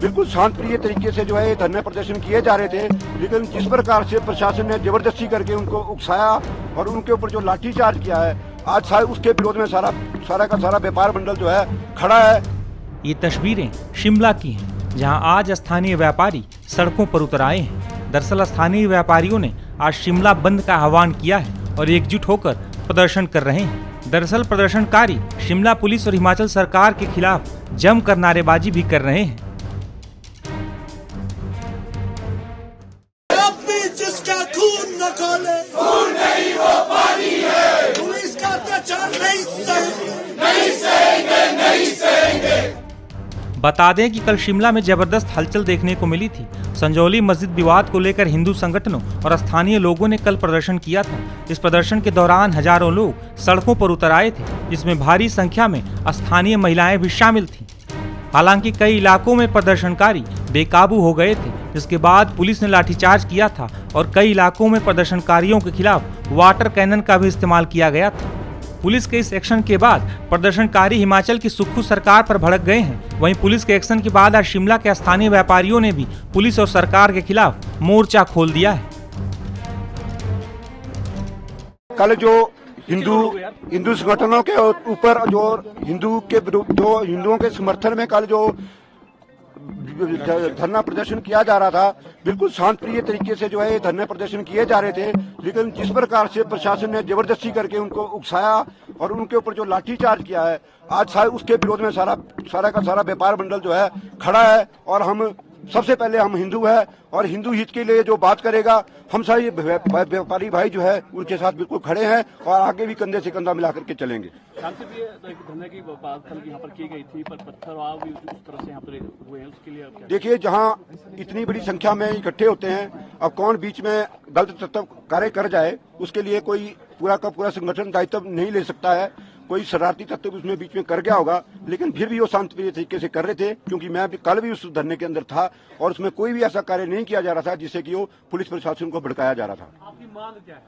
बिल्कुल शांतिप्रिय तरीके से जो है ये धरने प्रदर्शन किए जा रहे थे, लेकिन जिस प्रकार से प्रशासन ने जबरदस्ती करके उनको उकसाया और उनके ऊपर जो लाठीचार्ज किया है, आज सारे उसके विरोध में सारा का सारा व्यापार मंडल जो है खड़ा है। ये तस्वीरें शिमला की हैं, जहां आज स्थानीय व्यापारी सड़कों पर उतर आए हैं। दरअसल स्थानीय व्यापारियों ने आज शिमला बंद का आह्वान किया है और एकजुट होकर प्रदर्शन कर रहे हैं। दरअसल प्रदर्शनकारी शिमला पुलिस और हिमाचल सरकार के खिलाफ जमकर नारेबाजी भी कर रहे हैं। जिसका खून न खोले, खून नहीं वो पानी है, पुलिस का अत्याचार नहीं सहेंगे। बता दें कि कल शिमला में जबरदस्त हलचल देखने को मिली थी। संजौली मस्जिद विवाद को लेकर हिंदू संगठनों और स्थानीय लोगों ने कल प्रदर्शन किया था। इस प्रदर्शन के दौरान हजारों लोग सड़कों पर उतर आए थे, जिसमें भारी संख्या में स्थानीय महिलाएं भी शामिल थीं। हालांकि कई इलाकों में प्रदर्शनकारी बेकाबू हो गए थे, जिसके बाद पुलिस ने लाठीचार्ज किया था और कई इलाकों में प्रदर्शनकारियों के खिलाफ वाटर कैनन का भी इस्तेमाल किया गया था। पुलिस के इस एक्शन के बाद प्रदर्शनकारी हिमाचल की सुक्खू सरकार पर भड़क गए हैं। वहीं पुलिस के एक्शन के बाद आज शिमला के स्थानीय व्यापारियों ने भी पुलिस और सरकार के खिलाफ मोर्चा खोल दिया है। कल जो हिंदू संगठनों के ऊपर जो हिंदुओं के समर्थन में कल जो धरना प्रदर्शन किया जा रहा था, बिल्कुल शांतिप्रिय तरीके से जो है ये धरने प्रदर्शन किए जा रहे थे, लेकिन जिस प्रकार से प्रशासन ने जबरदस्ती करके उनको उकसाया और उनके ऊपर जो लाठीचार्ज किया है, आज सारे उसके विरोध में सारा का सारा व्यापार मंडल जो है खड़ा है। और हम सबसे पहले हम हिंदू है और हिंदू हित के लिए जो बात करेगा, हम सारे व्यापारी भाई जो है उनके साथ बिल्कुल खड़े हैं और आगे भी कंधे से कंधा मिला करके चलेंगे। धरने की बात कल यहाँ पर की गई थी, पर पत्थरवाह भी उस तरह से यहाँ पर हुए हैं, उसके लिए देखिए, जहाँ इतनी बड़ी संख्या में इकट्ठे होते हैं, अब कौन बीच में गलत तत्व कार्य कर जाए, उसके लिए कोई पूरा का पूरा संगठन दायित्व नहीं ले सकता है। कोई शरारती तत्व उसमें बीच में कर गया होगा, लेकिन फिर भी वो शांतिप्रिय तरीके से कर रहे थे, क्योंकि मैं कल भी उस धरने के अंदर था और उसमें कोई भी ऐसा कार्य नहीं किया जा रहा था जिससे कि वो पुलिस प्रशासन को भड़काया जा रहा था। आपकी मांग क्या है?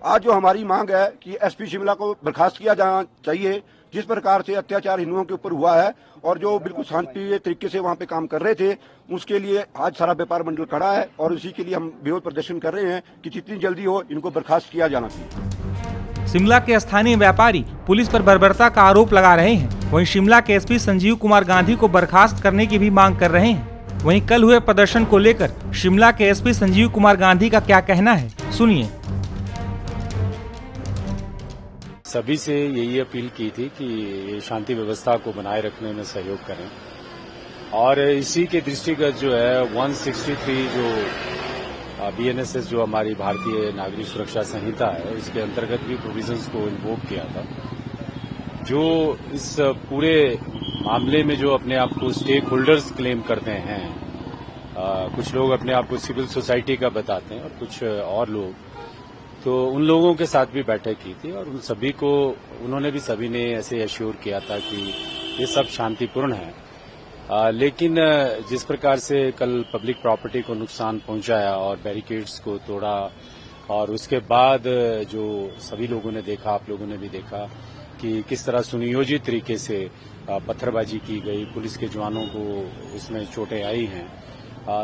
आज जो हमारी मांग है कि एसपी शिमला को बर्खास्त किया जाना चाहिए। जिस प्रकार से अत्याचार हिंदुओं के ऊपर हुआ है और जो बिल्कुल शांतिप्रिय तरीके से वहाँ पे काम कर रहे थे, उसके लिए आज सारा व्यापार मंडल खड़ा है और उसी के लिए हम विरोध प्रदर्शन कर रहे हैं कि जितनी जल्दी हो इनको बर्खास्त किया जाना चाहिए। शिमला के स्थानीय व्यापारी पुलिस पर बर्बरता का आरोप लगा रहे हैं। वहीं शिमला के एसपी संजीव कुमार गांधी को बर्खास्त करने की भी मांग कर रहे हैं। वहीं कल हुए प्रदर्शन को लेकर शिमला के एसपी संजीव कुमार गांधी का क्या कहना है, सुनिए। सभी से यही अपील की थी कि ये शांति व्यवस्था को बनाए रखने में सहयोग करें और इसी के दृष्टिगत जो है 163 जो BNSS जो हमारी भारतीय नागरिक सुरक्षा संहिता है, उसके अंतर्गत भी प्रोविजंस को इन्वोक किया था। जो इस पूरे मामले में जो अपने आप को स्टेक होल्डर्स क्लेम करते हैं, कुछ लोग अपने आप को सिविल सोसाइटी का बताते हैं और कुछ और लोग, तो उन लोगों के साथ भी बैठक की थी और उन सभी को सभी ने ऐसे एश्योर किया था कि ये सब शांतिपूर्ण है। लेकिन जिस प्रकार से कल पब्लिक प्रॉपर्टी को नुकसान पहुंचाया और बैरिकेड्स को तोड़ा और उसके बाद जो सभी लोगों ने देखा, आप लोगों ने भी देखा कि किस तरह सुनियोजित तरीके से पत्थरबाजी की गई, पुलिस के जवानों को इसमें चोटें आई हैं,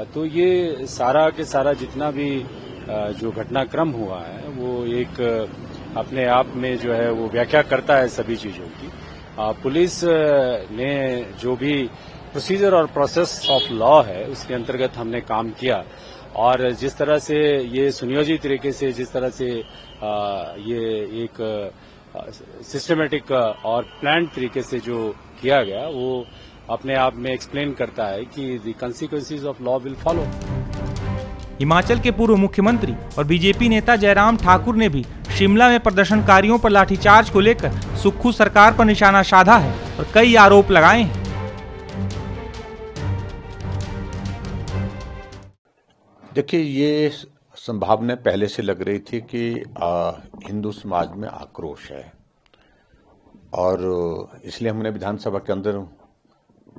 तो ये सारा के सारा जितना भी जो घटनाक्रम हुआ है वो एक अपने आप में जो है वो व्याख्या करता है सभी चीजों की। पुलिस ने जो भी प्रोसीजर और प्रोसेस ऑफ लॉ है उसके अंतर्गत हमने काम किया और जिस तरह से ये सुनियोजित तरीके से, जिस तरह से ये एक सिस्टमेटिक और प्लान तरीके से जो किया गया, वो अपने आप में एक्सप्लेन करता है कि the consequences of law will follow. Himachal के पूर्व मुख्यमंत्री और बीजेपी नेता जयराम ठाकुर ने भी शिमला में प्रदर्शनकारियों पर लाठीचार्ज को लेकर सुक्खू सरकार पर निशाना साधा है और कई आरोप लगाए हैं। देखिए, ये संभावना पहले से लग रही थी कि हिंदू समाज में आक्रोश है और इसलिए हमने विधानसभा के अंदर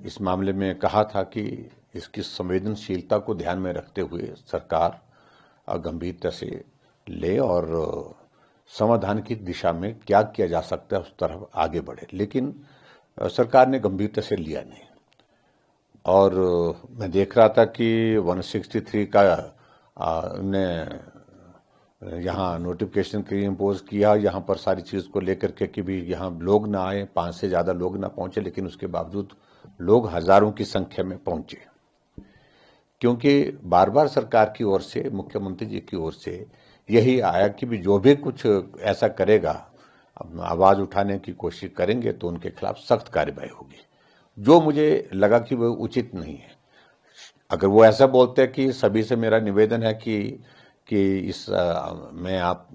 इस मामले में कहा था कि इसकी संवेदनशीलता को ध्यान में रखते हुए सरकार गंभीरता से ले और समाधान की दिशा में क्या किया जा सकता है उस तरफ आगे बढ़े। लेकिन सरकार ने गंभीरता से लिया नहीं। और मैं देख रहा था कि 163 का ने यहाँ नोटिफिकेशन के इम्पोज किया, यहाँ पर सारी चीज को लेकर के कि भी यहाँ लोग ना आए, 5 से ज्यादा लोग ना पहुंचे, लेकिन उसके बावजूद लोग हजारों की संख्या में पहुंचे, क्योंकि बार बार सरकार की ओर से, मुख्यमंत्री जी की ओर से यही आया कि भी जो भी कुछ ऐसा करेगा, आवाज उठाने की कोशिश करेंगे तो उनके खिलाफ सख्त कार्रवाई होगी, जो मुझे लगा कि वो उचित नहीं है। अगर वो ऐसा बोलते हैं कि सभी से मेरा निवेदन है कि इस में आप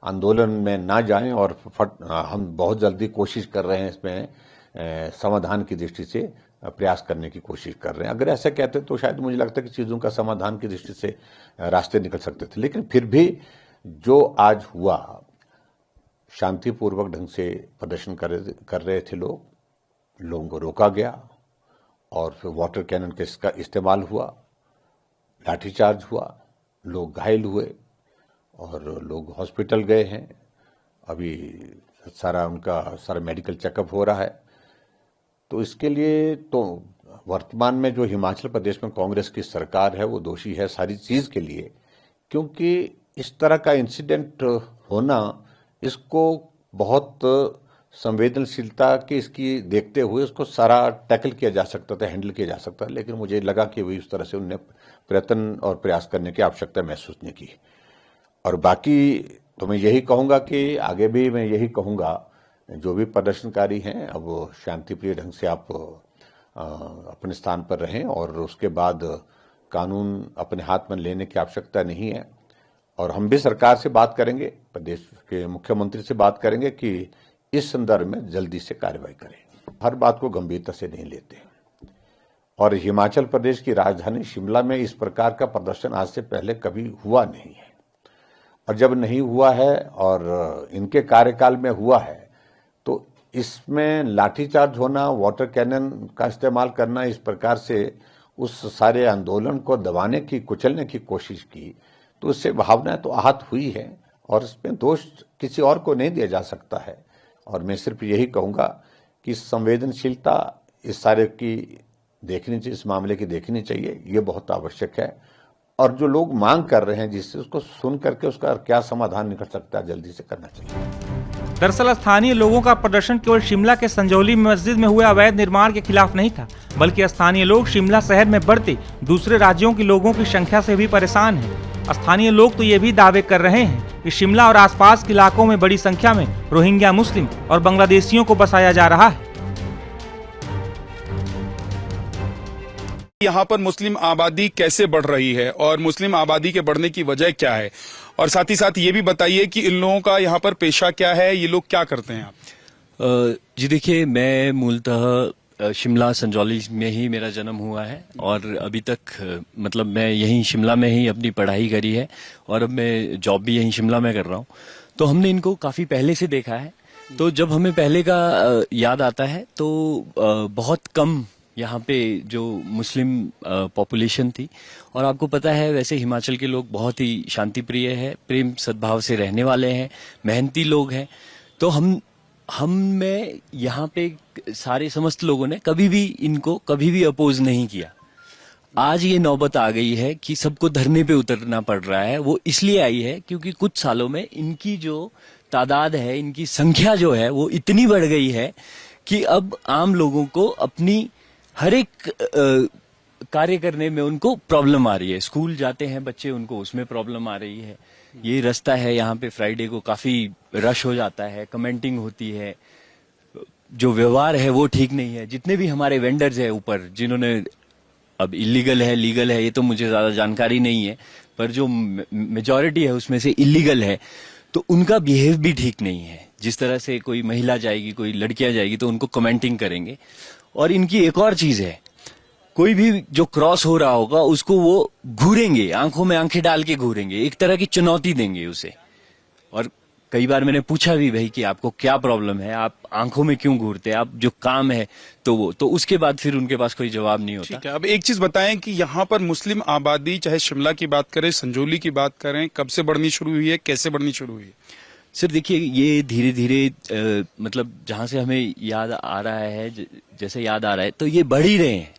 आंदोलन में ना जाएं और हम बहुत जल्दी कोशिश कर रहे हैं इसमें समाधान की दृष्टि से प्रयास करने की कोशिश कर रहे हैं, अगर ऐसा कहते तो शायद मुझे लगता है कि चीजों का समाधान की दृष्टि से रास्ते निकल सकते थे। लेकिन फिर भी जो आज हुआ, शांतिपूर्वक ढंग से प्रदर्शन कर रहे थे लोगों को रोका गया और फिर वाटर कैनन का इस्तेमाल हुआ, लाठीचार्ज हुआ, लोग घायल हुए और लोग हॉस्पिटल गए हैं। अभी उनका मेडिकल चेकअप हो रहा है। तो इसके लिए तो वर्तमान में जो हिमाचल प्रदेश में कांग्रेस की सरकार है वो दोषी है सारी चीज के लिए, क्योंकि इस तरह का इंसिडेंट होना, इसको बहुत संवेदनशीलता के इसकी देखते हुए उसको सारा टैकल किया जा सकता था, हैंडल किया जा सकता था, लेकिन मुझे लगा कि वही उस तरह से उन्हें प्रयत्न और प्रयास करने की आवश्यकता महसूस नहीं की। और बाकी तो मैं यही कहूंगा कि आगे भी मैं यही कहूंगा, जो भी प्रदर्शनकारी हैं अब वो शांतिप्रिय ढंग से आप अपने स्थान पर रहें और उसके बाद कानून अपने हाथ में लेने की आवश्यकता नहीं है। और हम भी सरकार से बात करेंगे, प्रदेश के मुख्यमंत्री से बात करेंगे कि इस संदर्भ में जल्दी से कार्रवाई करें। हर बात को गंभीरता से नहीं लेते और हिमाचल प्रदेश की राजधानी शिमला में इस प्रकार का प्रदर्शन आज से पहले कभी हुआ नहीं है, और जब नहीं हुआ है और इनके कार्यकाल में हुआ है तो इसमें लाठीचार्ज होना, वाटर कैनन का इस्तेमाल करना, इस प्रकार से उस सारे आंदोलन को दबाने की, कुचलने की कोशिश की, तो उससे भावना तो आहत हुई है और इसमें दोष किसी और को नहीं दिया जा सकता है। और मैं सिर्फ यही कहूंगा कि संवेदनशीलता इस सारे की देखनी चाहिए, इस मामले की देखनी चाहिए, ये बहुत आवश्यक है। और जो लोग मांग कर रहे हैं जिससे उसको सुन करके उसका क्या समाधान निकल सकता है जल्दी से करना चाहिए। दरअसल स्थानीय लोगों का प्रदर्शन केवल शिमला के संजौली मस्जिद में हुए अवैध निर्माण के खिलाफ नहीं था, बल्कि स्थानीय लोग शिमला शहर में बढ़ते दूसरे राज्यों के लोगों की संख्या से भी परेशान हैं। स्थानीय लोग तो ये भी दावे कर रहे हैं कि शिमला और आसपास के इलाकों में बड़ी संख्या में रोहिंग्या मुस्लिम और बांग्लादेशियों को बसाया जा रहा है। यहाँ पर मुस्लिम आबादी कैसे बढ़ रही है और मुस्लिम आबादी के बढ़ने की वजह क्या है, और साथ ही साथ ये भी बताइए कि इन लोगों का यहाँ पर पेशा क्या है, ये लोग क्या करते हैं आप? जी देखिए, मैं मूलतः शिमला संजौली में ही मेरा जन्म हुआ है और अभी तक मतलब मैं यहीं शिमला में ही अपनी पढ़ाई करी है और अब मैं जॉब भी यहीं शिमला में कर रहा हूँ। तो हमने इनको काफी पहले से देखा है। तो जब हमें पहले का याद आता है तो बहुत कम यहाँ पे जो मुस्लिम पॉपुलेशन थी, और आपको पता है वैसे हिमाचल के लोग बहुत ही शांति प्रिय है, प्रेम सद्भाव से रहने वाले हैं, मेहनती लोग हैं। तो हम में यहाँ पे सारे समस्त लोगों ने कभी भी अपोज नहीं किया। आज ये नौबत आ गई है कि सबको धरने पे उतरना पड़ रहा है। वो इसलिए आई है क्योंकि कुछ सालों में इनकी जो तादाद है, इनकी संख्या जो है वो इतनी बढ़ गई है कि अब आम लोगों को अपनी हर एक कार्य करने में उनको प्रॉब्लम आ रही है। स्कूल जाते हैं बच्चे, उनको उसमें प्रॉब्लम आ रही है। ये रास्ता है यहाँ पे फ्राइडे को काफी रश हो जाता है, कमेंटिंग होती है, जो व्यवहार है वो ठीक नहीं है। जितने भी हमारे वेंडर्स है ऊपर, जिन्होंने अब इलीगल है लीगल है ये तो मुझे ज्यादा जानकारी नहीं है, पर जो मेजॉरिटी है उसमें से इलीगल है, तो उनका बिहेव भी ठीक नहीं है। जिस तरह से कोई महिला जाएगी, कोई लड़कियां जाएगी तो उनको कमेंटिंग करेंगे। और इनकी एक और चीज है, कोई भी जो क्रॉस हो रहा होगा उसको वो घूरेंगे, आंखों में आंखें डाल के घूरेंगे, एक तरह की चुनौती देंगे उसे। और कई बार मैंने पूछा भी भाई कि आपको क्या प्रॉब्लम है, आप आंखों में क्यों घूरते हैं, आप जो काम है तो उसके बाद फिर उनके पास कोई जवाब नहीं होता। ठीक है, अब एक चीज बताएं कि यहाँ पर मुस्लिम आबादी, चाहे शिमला की बात करें, संजौली की बात करें, कब से बढ़नी शुरू हुई है, कैसे बढ़नी शुरू हुई है? सर देखिए, ये धीरे धीरे मतलब जहां से हमें याद आ रहा है, जैसे याद आ रहा है तो ये बढ़ ही रहे हैं।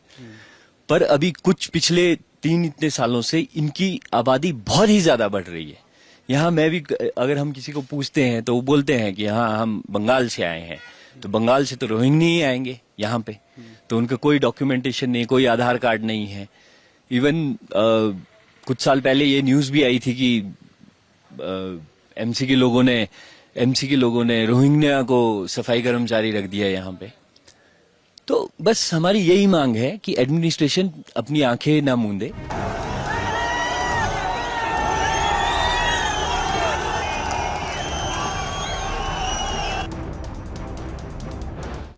पर अभी कुछ पिछले 3 इतने सालों से इनकी आबादी बहुत ही ज्यादा बढ़ रही है। यहाँ मैं भी, अगर हम किसी को पूछते हैं तो वो बोलते हैं कि हाँ हम बंगाल से आए हैं, तो बंगाल से तो रोहिंग्या ही आएंगे यहाँ पे, तो उनका कोई डॉक्यूमेंटेशन नहीं, कोई आधार कार्ड नहीं है। इवन कुछ साल पहले ये न्यूज भी आई थी कि एमसी के लोगों ने रोहिंग्या को सफाई कर्मचारी रख दिया यहाँ पे। तो बस हमारी यही मांग है कि एडमिनिस्ट्रेशन अपनी आंखें ना मूंदे।